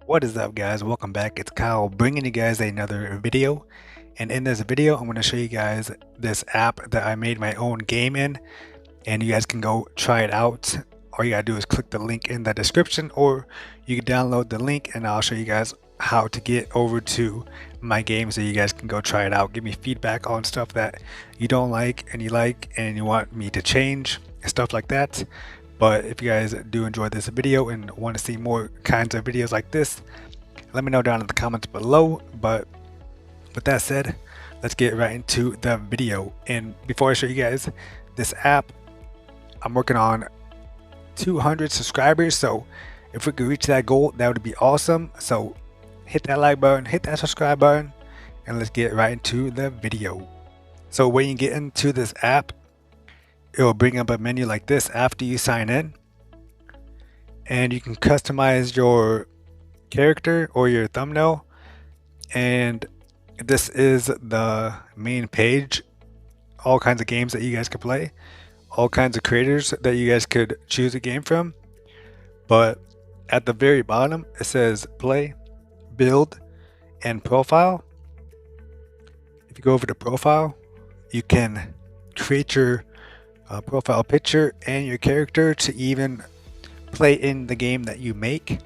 What is up, guys? Welcome back. It's Kyle bringing you guys another video, and in this video I'm going to show you guys this app that I made my own game in, and you guys can go try it out. All you gotta do is click the link in the description, or you can download the link and I'll show you guys how to get over to my game so you guys can go try it out. Give me feedback on stuff that you don't like and you want me to change, stuff like that. But if you guys do enjoy this video and want to see more kinds of videos like this, let me know down in the comments below. But with that said, let's get right into the video. And before I show you guys this app, I'm working on 200 subscribers, so if we could reach that goal, that would be awesome. So hit that like button, hit that subscribe button, and let's get right into the video. So when you get into this app, it will bring up a menu like this after you sign in, and you can customize your character or your thumbnail. And this is the main page, all kinds of games that you guys could play, all kinds of creators that you guys could choose a game from. But at the very bottom it says play, build, and profile. If you go over to profile, you can create your profile picture and your character to even play in the game that you make.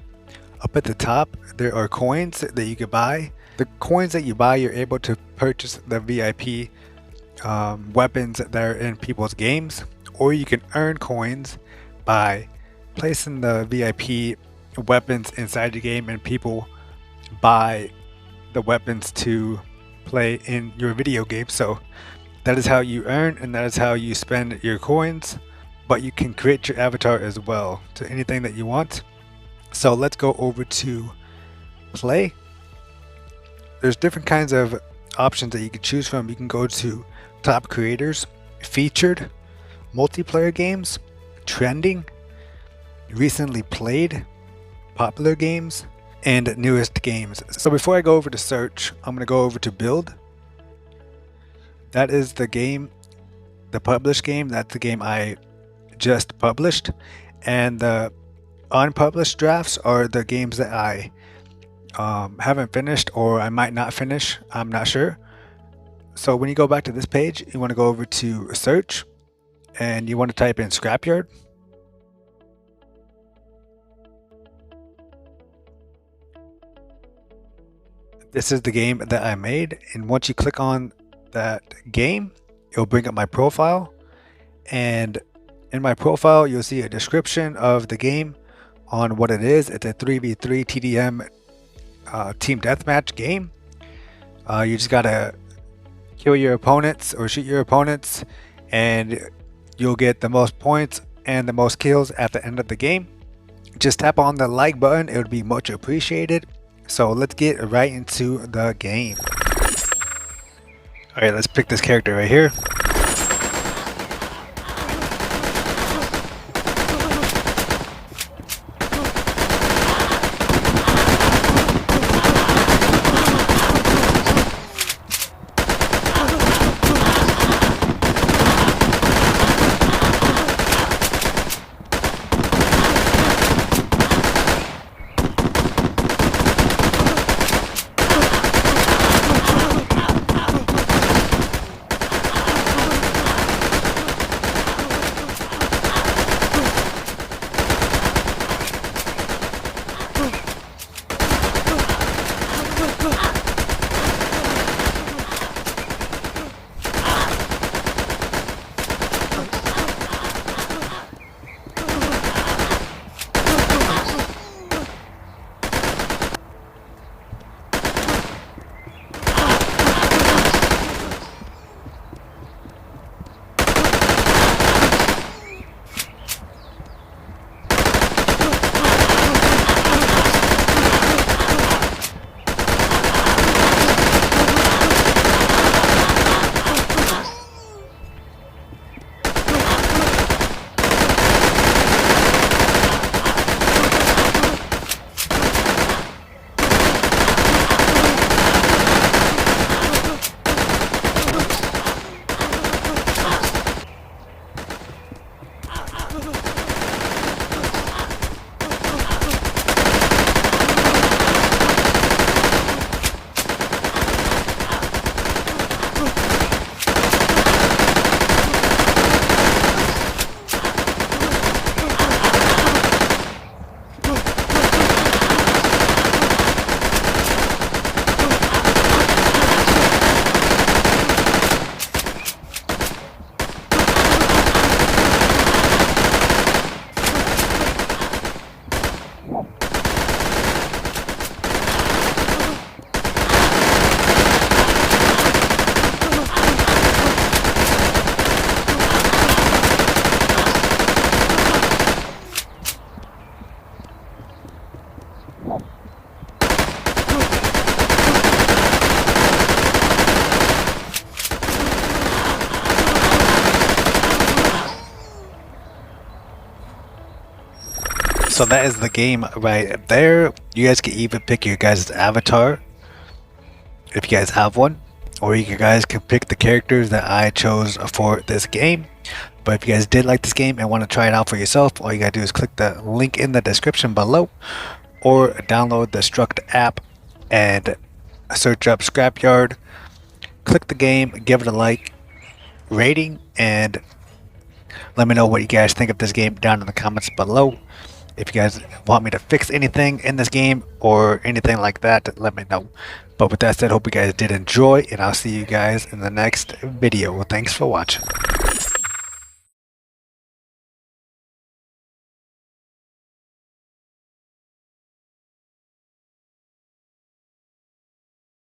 Up at the top there are coins that you could buy. The coins that you buy, you're able to purchase the VIP weapons that are in people's games, or you can earn coins by placing the VIP weapons inside the game and people buy the weapons to play in your video game. So that is how you earn, and that is how you spend your coins. But you can create your avatar as well to anything that you want. So let's go over to play. There's different kinds of options that you can choose from. You can go to top creators, featured, multiplayer games, trending, recently played, popular games, and newest games. So before I go over to search, I'm going to go over to build. That is the game, the published game. That's the game I just published, and the unpublished drafts are the games that I haven't finished, or I might not finish. I'm not sure. So when you go back to this page, you want to go over to search, and you want to type in Scrapyard. This is the game that I made, and once you click on that game, it'll bring up my profile, and in my profile you'll see a description of the game on what it is. It's a 3v3 TDM team deathmatch game. You just gotta kill your opponents or shoot your opponents, and you'll get the most points and the most kills at the end of the game. Just tap on the like button, it would be much appreciated. So let's get right into the game. Alright, let's pick this character right here. So that is the game right there. You guys can even pick your guys' avatar if you guys have one, or you guys can pick the characters that I chose for this game. But if you guys did like this game and want to try it out for yourself, all you gotta do is click the link in the description below, or download the Struct app and search up Scrapyard. Click the game, give it a like, rating, and let me know what you guys think of this game down in the comments below. If you guys want me to fix anything in this game or anything like that, let me know. But with that said, hope you guys did enjoy, and I'll see you guys in the next video. Thanks for watching.